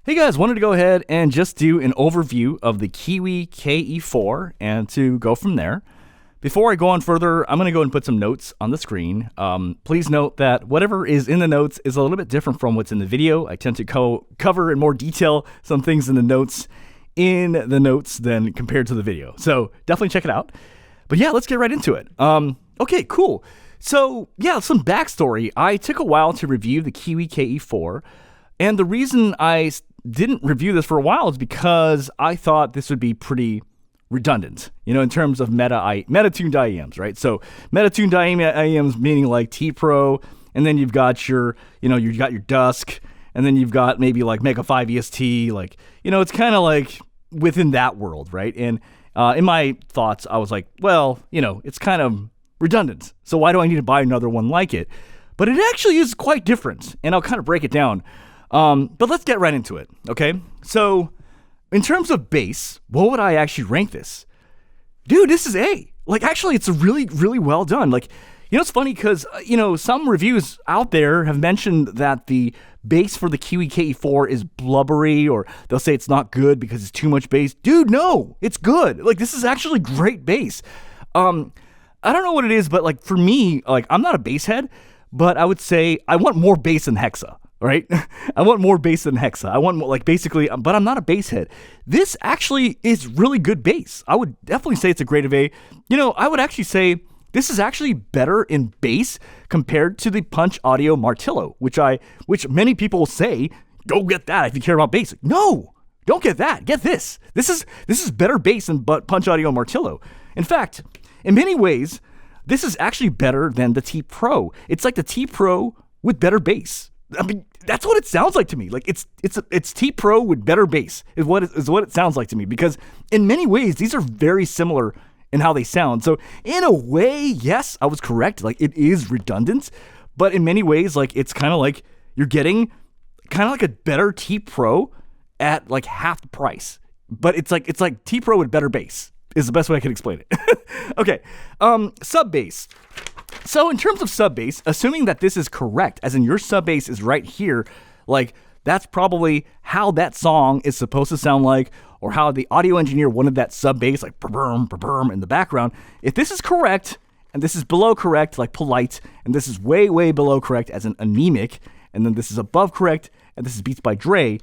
Hey guys, wanted to go ahead and just do an overview of the Kiwi KE4 and to go from there. Before I go on further, I'm going to go and put some notes on the screen. Please note that whatever is in the notes is a little bit different from what's in the video. I tend to cover in more detail some things in the notes than compared to the video. So definitely check it out. But yeah, let's get right into it. Okay, cool. So yeah, some backstory. I took a while to review the Kiwi KE4. And the reason I didn't review this for a while is because I thought this would be pretty redundant, in terms of meta-tuned IEMs, right? So meta-tuned IEMs meaning like T-Pro, and then you've got your Dusk, and then you've got maybe like Mega 5 EST, it's kind of like within that world, right? And in my thoughts, I was like, well, it's kind of redundant, so why do I need to buy another one like it? But it actually is quite different, and I'll kind of break it down. But let's get right into it, okay? So, in terms of bass, what would I actually rank this? Dude, this is A. Actually, it's really, really well done. It's funny because, some reviews out there have mentioned that the bass for the Kiwi KE4 is blubbery, or they'll say it's not good because it's too much bass. Dude, no, it's good. This is actually great bass. I don't know what it is, but, for me, I'm not a bass head, but I would say I want more bass than Hexa. Right? I want more bass than Hexa. I want more, basically, but I'm not a bass head. This actually is really good bass. I would definitely say it's a grade of A. I would actually say this is actually better in bass compared to the Punch Audio Martillo, which many people say, go get that if you care about bass. No, don't get that. Get this. This is better bass than Punch Audio Martillo. In fact, in many ways, this is actually better than the T Pro. It's like the T Pro with better bass. I mean, that's what it sounds like to me. It's T Pro with better bass is what it sounds like to me, because in many ways these are very similar in how they sound. So in a way, yes, I was correct. It is redundant, but in many ways, it's kind of like you're getting kind of like a better T Pro at half the price. But it's like T Pro with better bass is the best way I can explain it. Okay, sub bass. So in terms of sub bass, assuming that this is correct, as in your sub bass is right here, that's probably how that song is supposed to sound like, or how the audio engineer wanted that sub bass, ba-boom, in the background. If this is correct, and this is below correct, polite, and this is way, way below correct, as an anemic, and then this is above correct, and this is Beats by Dre,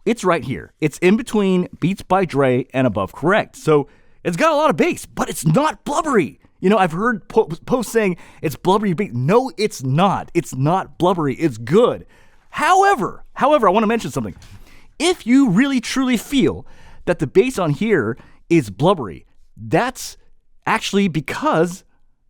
it's right here. It's in between Beats by Dre and above correct. So it's got a lot of bass, but it's not blubbery. I've heard posts saying it's blubbery bass. No, it's not. It's not blubbery. It's good. However, I want to mention something. If you really truly feel that the bass on here is blubbery, that's actually because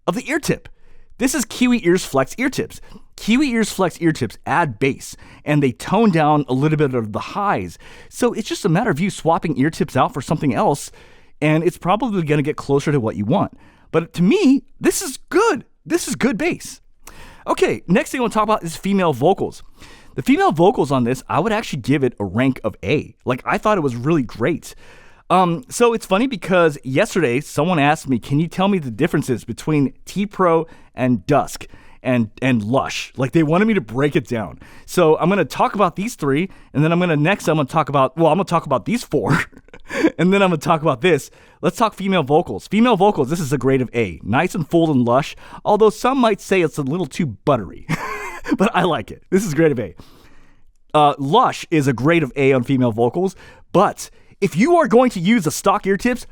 of the ear tip. This is Kiwi Ears Flex ear tips. Kiwi Ears Flex ear tips add bass, and they tone down a little bit of the highs. So it's just a matter of you swapping ear tips out for something else, and it's probably going to get closer to what you want. But to me, this is good. This is good bass. Okay, next thing I want to talk about is female vocals. The female vocals on this, I would actually give it a rank of A. I thought it was really great. So it's funny because yesterday someone asked me, can you tell me the differences between T-Pro and Dusk and Lush? They wanted me to break it down. So I'm going to talk about these three, and then I'm going to talk about these four, and then I'm going to talk about this. Let's talk female vocals. Female vocals, this is a grade of A. Nice and full and lush, although some might say it's a little too buttery. But I like it. This is a grade of A. Lush is a grade of A on female vocals, but if you are going to use the stock ear tips,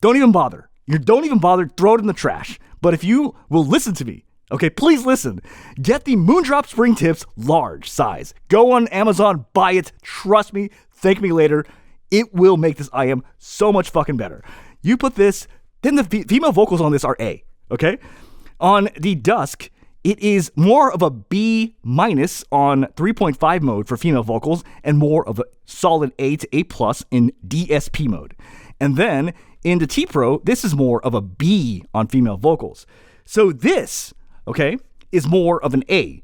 don't even bother. Don't even bother, throw it in the trash. But if you will listen to me, okay, please listen. Get the Moondrop Spring Tips large size. Go on Amazon, buy it. Trust me, thank me later. It will make this IM so much fucking better. You put this, then the female vocals on this are A, okay? On the Dusk, it is more of a B- on 3.5 mode for female vocals, and more of a solid A to A+ in DSP mode. And then in the T-Pro, this is more of a B on female vocals. So this, okay, is more of an A.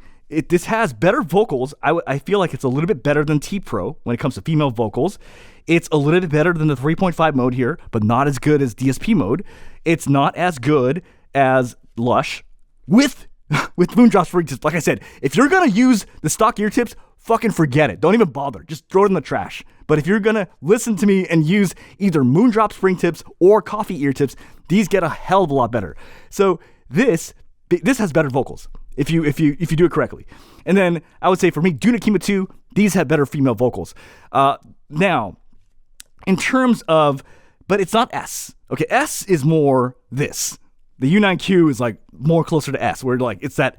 This has better vocals. I feel like it's a little bit better than T-Pro when it comes to female vocals. It's a little bit better than the 3.5 mode here, but not as good as DSP mode. It's not as good as Lush with Moondrop Spring Tips. Like I said, if you're going to use the stock ear tips, fucking forget it. Don't even bother. Just throw it in the trash. But if you're going to listen to me and use either Moondrop Spring Tips or Coffee Ear Tips, these get a hell of a lot better. So this has better vocals if you do it correctly. And then I would say for me, Dunakima 2, these have better female vocals. Now, in terms of, but it's not S. Okay, S is more this. The U9Q is like more closer to S, where like it's that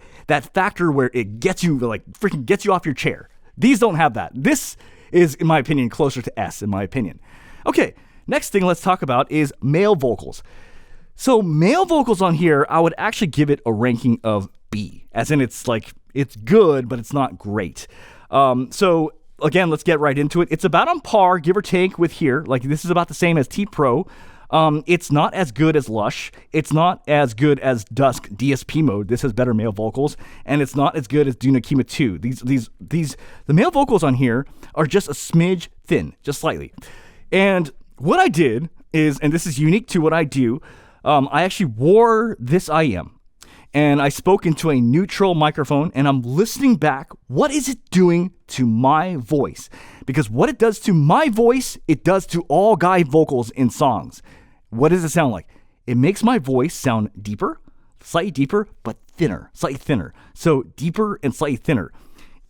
factor where it gets you, like freaking gets you off your chair. These don't have that. This is, in my opinion, closer to S, in my opinion. Okay, next thing let's talk about is male vocals. So male vocals on here, I would actually give it a ranking of B, as in it's like, it's good, but it's not great. So again, let's get right into it. It's about on par, give or take, with here. Like this is about the same as T Pro. It's not as good as Lush. It's not as good as Dusk DSP mode. This has better male vocals, and it's not as good as Dunakima 2. The male vocals on here are just a smidge thin, just slightly. And what I did is, and this is unique to what I do, I actually wore this IM. And I spoke into a neutral microphone, and I'm listening back. What is it doing to my voice? Because what it does to my voice, it does to all guy vocals in songs. What does it sound like? It makes my voice sound deeper, slightly deeper, but thinner, slightly thinner. So deeper and slightly thinner.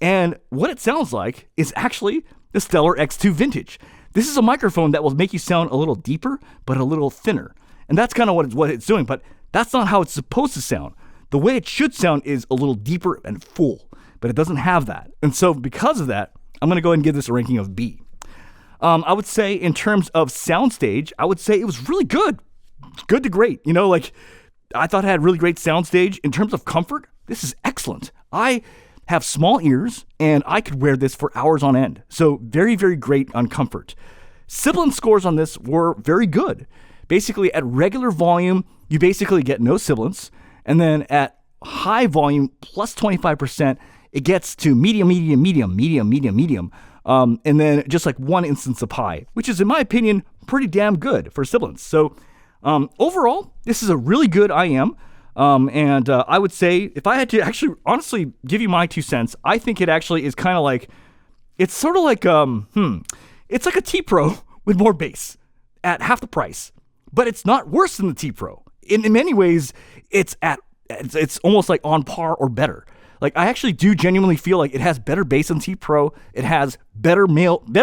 And what it sounds like is actually the Stellar X2 Vintage. This is a microphone that will make you sound a little deeper, but a little thinner. And that's kind of what it's doing, but that's not how it's supposed to sound. The way it should sound is a little deeper and full, but it doesn't have that. And so because of that, I'm going to go ahead and give this a ranking of B. I would say in terms of Soundstage, I would say it was really good. Good to great. You know, like I thought it had really great Soundstage. In terms of comfort, this is excellent. I have small ears and I could wear this for hours on end. So very, very great on comfort. Sibilance scores on this were very good. Basically at regular volume, you basically get no sibilance. And then at high volume, plus 25%, it gets to medium. And then just like one instance of high, which is, in my opinion, pretty damn good for sibilance. So overall, this is a really good IM. And I would say, if I had to actually honestly give you my 2 cents, I think it actually is kind of like, it's sort of like, it's like a T Pro with more bass at half the price. But it's not worse than the T Pro. In many ways, it's almost like on par or better. Like I actually do genuinely feel like it has better bass than T Pro. It has better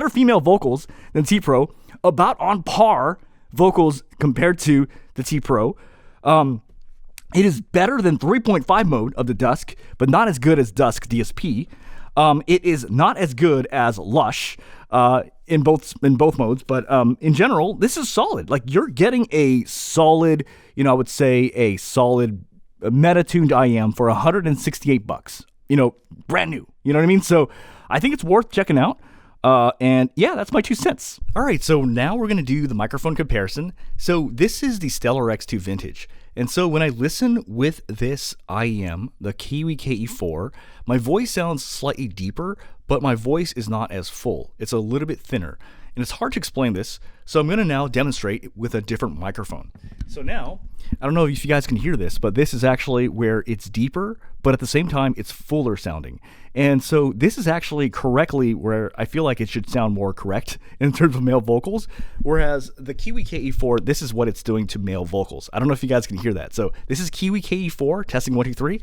female vocals than T Pro. About on par vocals compared to the T Pro. It is better than 3.5 mode of the Dusk, but not as good as Dusk DSP. It is not as good as Lush in both modes, but in general, this is solid. Like you're getting a solid, I would say a solid meta-tuned IM for $168. Brand new. You know what I mean? So I think it's worth checking out. And yeah, that's my 2 cents. All right, so now we're going to do the microphone comparison. So this is the Stellar X2 Vintage. And so when I listen with this IM, the Kiwi KE4, my voice sounds slightly deeper, but my voice is not as full. It's a little bit thinner. And it's hard to explain this, so I'm going to now demonstrate with a different microphone. So now, I don't know if you guys can hear this, but this is actually where it's deeper, but at the same time, it's fuller sounding. And so this is actually correctly where I feel like it should sound more correct in terms of male vocals, whereas the Kiwi KE4, this is what it's doing to male vocals. I don't know if you guys can hear that. So this is Kiwi KE4, testing 1, 2, 3.